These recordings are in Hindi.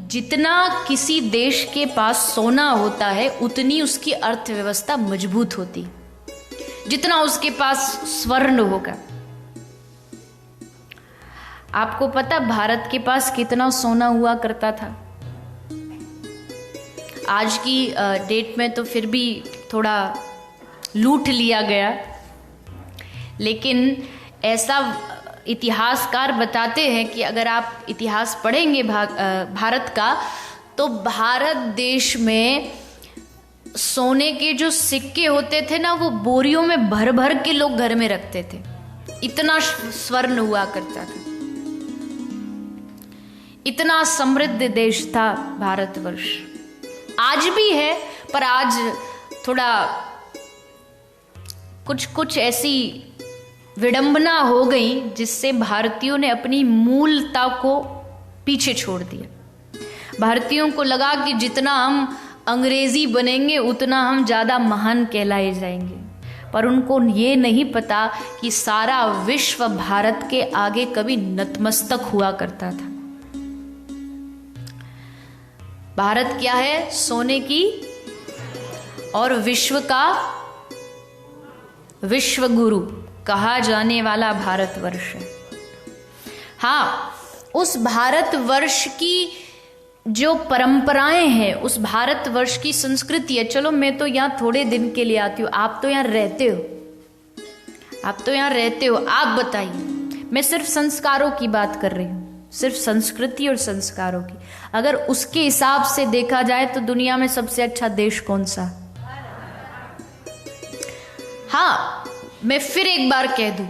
जितना किसी देश के पास सोना होता है उतनी उसकी अर्थव्यवस्था मजबूत होती, जितना उसके पास स्वर्ण होगा। आपको पता भारत के पास कितना सोना हुआ करता था? आज की डेट में तो फिर भी थोड़ा लूट लिया गया, लेकिन ऐसा इतिहासकार बताते हैं कि अगर आप इतिहास पढ़ेंगे भारत का, तो भारत देश में सोने के जो सिक्के होते थे ना, वो बोरियों में भर भर के लोग घर में रखते थे, इतना स्वर्ण हुआ करता था। इतना समृद्ध देश था भारतवर्ष। आज भी है, पर आज थोड़ा कुछ ऐसी विडंबना हो गई जिससे भारतीयों ने अपनी मूलता को पीछे छोड़ दिया। भारतीयों को लगा कि जितना हम अंग्रेजी बनेंगे उतना हम ज़्यादा महान कहलाए जाएंगे, पर उनको ये नहीं पता कि सारा विश्व भारत के आगे कभी नतमस्तक हुआ करता था। भारत क्या है? सोने की और विश्व का विश्व गुरु कहा जाने वाला भारतवर्ष है। हाँ, उस भारतवर्ष की जो परंपराएं हैं, उस भारतवर्ष की संस्कृति है। चलो मैं तो यहाँ थोड़े दिन के लिए आती हूँ, आप तो यहाँ रहते हो, आप बताइए। मैं सिर्फ संस्कारों की बात कर रही हूँ, सिर्फ संस्कृति और संस्कारों की। अगर उसके हिसाब से देखा जाए तो दुनिया में सबसे अच्छा देश कौन सा? हाँ, मैं फिर एक बार कह दूं,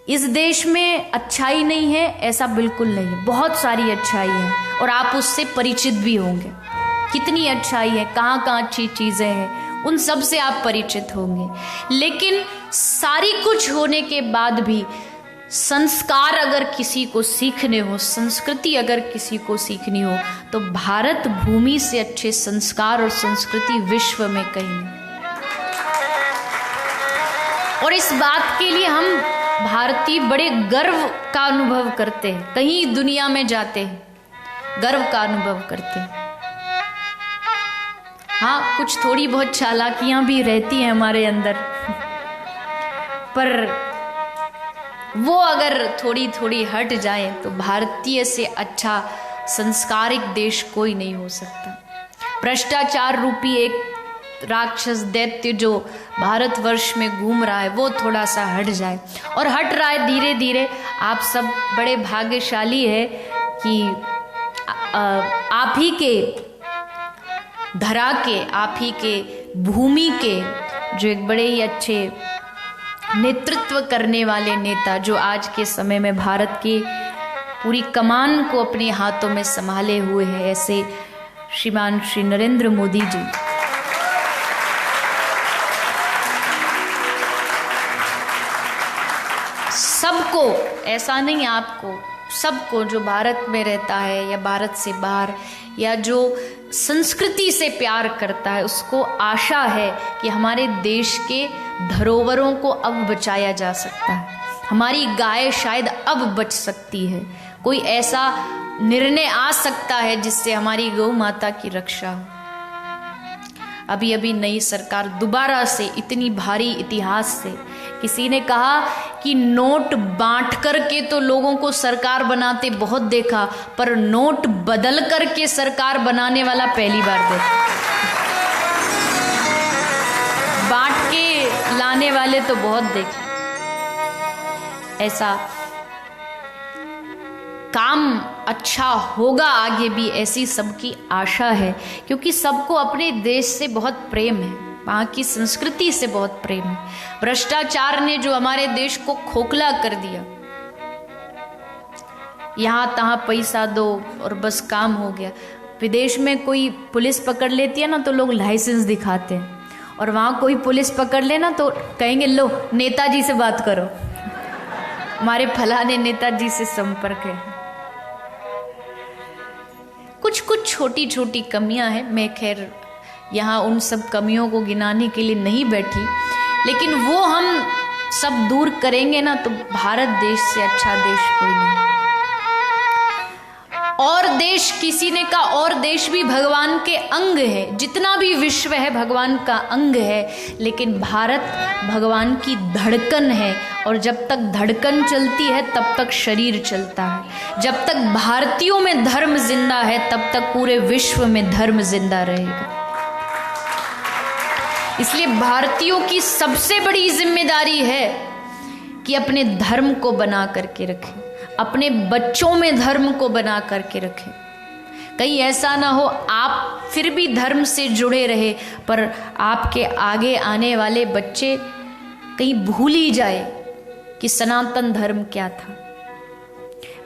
इस देश में अच्छाई नहीं है ऐसा बिल्कुल नहीं है, बहुत सारी अच्छाई है और आप उससे परिचित भी होंगे। कितनी अच्छाई है, कहाँ कहाँ अच्छी चीजें हैं, उन सब से आप परिचित होंगे। लेकिन सारी कुछ होने के बाद भी संस्कार अगर किसी को सीखने हो, संस्कृति अगर किसी को सीखनी हो, तो भारत भूमि से अच्छे संस्कार और संस्कृति विश्व में कहीं नहीं। और इस बात के लिए हम भारतीय बड़े गर्व का अनुभव करते हैं। कहीं दुनिया में जाते हैं गर्व का अनुभव करते हैं। हाँ, कुछ थोड़ी बहुत चालाकियां भी रहती हैं हमारे अंदर, पर वो अगर थोड़ी थोड़ी हट जाए तो भारतीय से अच्छा संस्कारिक देश कोई नहीं हो सकता। भ्रष्टाचार रूपी एक राक्षस दैत्य जो भारतवर्ष में घूम रहा है, वो थोड़ा सा हट जाए, और हट रहा है धीरे धीरे। आप सब बड़े भाग्यशाली है कि आप ही के धरा के, आप ही के भूमि के जो एक बड़े ही अच्छे नेतृत्व करने वाले नेता, जो आज के समय में भारत की पूरी कमान को अपने हाथों में संभाले हुए हैं, ऐसे श्रीमान श्री नरेंद्र मोदी जी। सबको, ऐसा नहीं आपको, सबको जो भारत में रहता है या भारत से बाहर या जो संस्कृति से प्यार करता है, उसको आशा है कि हमारे देश के धरोहरों को अब बचाया जा सकता है। हमारी गाय शायद अब बच सकती है, कोई ऐसा निर्णय आ सकता है जिससे हमारी गौ माता की रक्षा हो। अभी अभी नई सरकार दोबारा से इतनी भारी इतिहास से, किसी ने कहा कि नोट बांट करके तो लोगों को सरकार बनाते बहुत देखा, पर नोट बदल करके सरकार बनाने वाला पहली बार देखा। बांट के लाने वाले तो बहुत देखे। ऐसा काम अच्छा होगा आगे भी, ऐसी सबकी आशा है, क्योंकि सबको अपने देश से बहुत प्रेम है, वहाँ की संस्कृति से बहुत प्रेम है। भ्रष्टाचार ने जो हमारे देश को खोखला कर दिया, यहाँ तहाँ पैसा दो और बस काम हो गया। विदेश में कोई पुलिस पकड़ लेती है ना तो लोग लाइसेंस दिखाते हैं, और वहाँ कोई पुलिस पकड़ लेना तो कहेंगे लो नेताजी से बात करो, हमारे फलाने नेताजी से संपर्क है। कुछ छोटी छोटी कमियां हैं, मैं खैर यहाँ उन सब कमियों को गिनाने के लिए नहीं बैठी, लेकिन वो हम सब दूर करेंगे ना तो भारत देश से अच्छा देश कोई नहीं। और देश, किसी ने कहा और देश भी भगवान के अंग है, जितना भी विश्व है भगवान का अंग है, लेकिन भारत भगवान की धड़कन है। और जब तक धड़कन चलती है तब तक शरीर चलता है। जब तक भारतीयों में धर्म जिंदा है तब तक पूरे विश्व में धर्म जिंदा रहेगा। इसलिए भारतीयों की सबसे बड़ी जिम्मेदारी है कि अपने धर्म को बना करके रखें, अपने बच्चों में धर्म को बना करके रखें। कहीं ऐसा ना हो आप फिर भी धर्म से जुड़े रहे पर आपके आगे आने वाले बच्चे कहीं भूल ही जाए कि सनातन धर्म क्या था।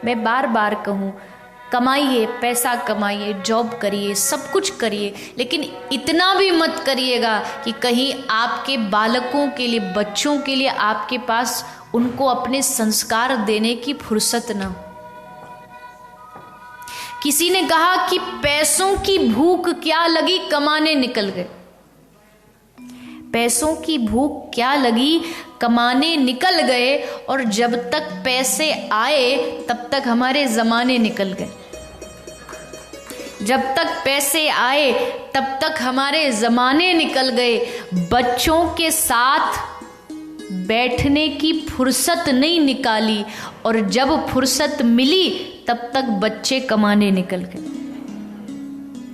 मैं बार बार कहूँ, कमाइए, पैसा कमाइए, जॉब करिए, सब कुछ करिए, लेकिन इतना भी मत करिएगा कि कहीं आपके बालकों के लिए, बच्चों के लिए आपके पास उनको अपने संस्कार देने की फुर्सत ना हो। किसी ने कहा कि पैसों की भूख क्या लगी, कमाने निकल गए। पैसों की भूख क्या लगी, कमाने निकल गए, और जब तक पैसे आए तब तक हमारे जमाने निकल गए। जब तक पैसे आए तब तक हमारे जमाने निकल गए। बच्चों के साथ बैठने की फुर्सत नहीं निकाली, और जब फुर्सत मिली तब तक बच्चे कमाने निकल गए।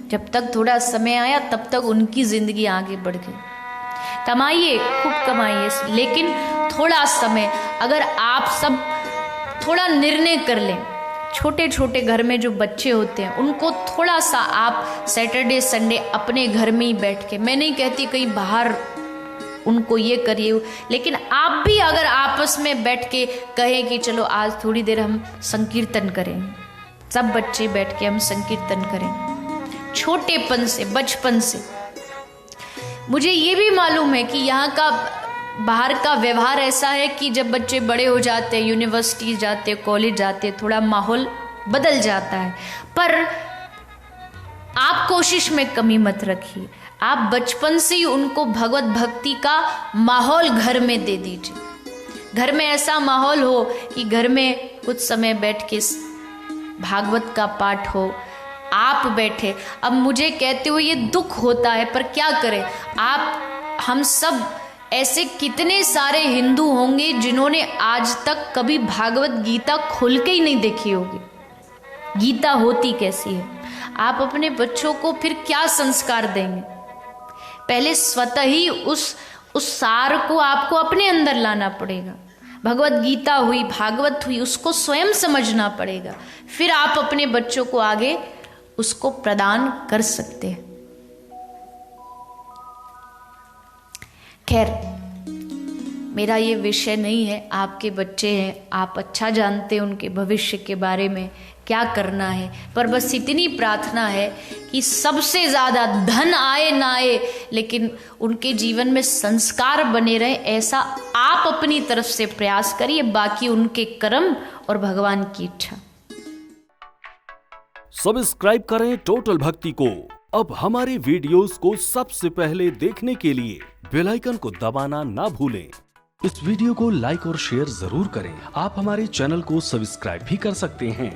जब तक थोड़ा समय आया तब तक उनकी जिंदगी आगे बढ़ गई। कमाइए, खूब कमाइए, लेकिन थोड़ा समय अगर आप सब थोड़ा निर्णय कर लें, छोटे छोटे घर में जो बच्चे होते हैं उनको थोड़ा सा आप सैटरडे संडे अपने घर में ही बैठ के, मैं नहीं कहती कहीं बाहर उनको ये करिए, लेकिन आप भी अगर आपस में बैठ के कहें कि चलो आज थोड़ी देर हम संकीर्तन करें, सब बच्चे बैठ के हम संकीर्तन करें, छोटेपन से, बचपन से। मुझे ये भी मालूम है कि यहाँ का बाहर का व्यवहार ऐसा है कि जब बच्चे बड़े हो जाते हैं, यूनिवर्सिटी जाते, कॉलेज जाते, थोड़ा माहौल बदल जाता है। पर आप कोशिश में कमी मत रखिए, आप बचपन से ही उनको भगवत भक्ति का माहौल घर में दे दीजिए। घर में ऐसा माहौल हो कि घर में कुछ समय बैठ के भागवत का पाठ हो, आप बैठे। अब मुझे कहते हुए ये दुख होता है, पर क्या करें, आप हम सब ऐसे कितने सारे हिंदू होंगे जिन्होंने आज तक कभी भागवत गीता खोल के ही नहीं देखी होगी। गीता होती कैसी है? आप अपने बच्चों को फिर क्या संस्कार देंगे? पहले स्वतः ही उस सार को आपको अपने अंदर लाना पड़ेगा। भगवत गीता हुई, भागवत हुई, उसको स्वयं समझना पड़ेगा, फिर आप अपने बच्चों को आगे उसको प्रदान कर सकते हैं। खैर, मेरा ये विषय नहीं है, आपके बच्चे हैं, आप अच्छा जानते हैं उनके भविष्य के बारे में क्या करना है। पर बस इतनी प्रार्थना है कि सबसे ज़्यादा धन आए ना आए, लेकिन उनके जीवन में संस्कार बने रहे, ऐसा आप अपनी तरफ से प्रयास करिए, बाकी उनके कर्म और भगवान की इच्छा। सब्सक्राइब करें टोटल भक्ति को। अब हमारे वीडियोस को सबसे पहले देखने के लिए बेल आइकन को दबाना ना भूलें। इस वीडियो को लाइक और शेयर जरूर करें। आप हमारे चैनल को सब्सक्राइब भी कर सकते हैं।